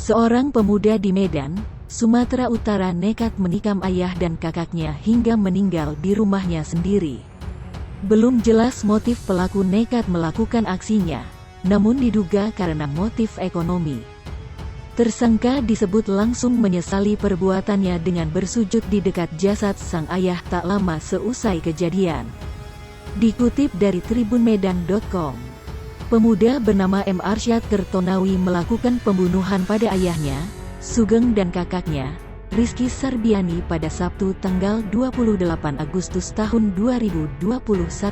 Seorang pemuda di Medan, Sumatera Utara nekat menikam ayah dan kakaknya hingga meninggal di rumahnya sendiri. Belum jelas motif pelaku nekat melakukan aksinya, namun diduga karena motif ekonomi. Tersangka disebut langsung menyesali perbuatannya dengan bersujud di dekat jasad sang ayah tak lama seusai kejadian. Dikutip dari tribunmedan.com, pemuda bernama M. Arsyad Kertonawi melakukan pembunuhan pada ayahnya, Sugeng, dan kakaknya, Rizky Sarbiani pada Sabtu tanggal 28 Agustus tahun 2021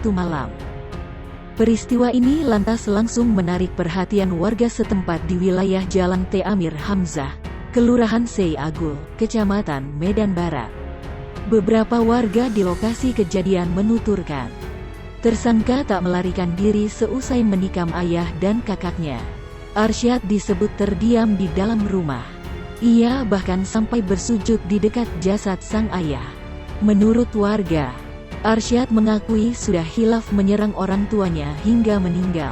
malam. Peristiwa ini lantas langsung menarik perhatian warga setempat di wilayah Jalan T. Amir Hamzah, Kelurahan Sei Agul, Kecamatan Medan Barat. Beberapa warga di lokasi kejadian menuturkan, tersangka tak melarikan diri seusai menikam ayah dan kakaknya. Arsyad disebut terdiam di dalam rumah. Ia bahkan sampai bersujud di dekat jasad sang ayah. Menurut warga, Arsyad mengakui sudah hilaf menyerang orang tuanya hingga meninggal.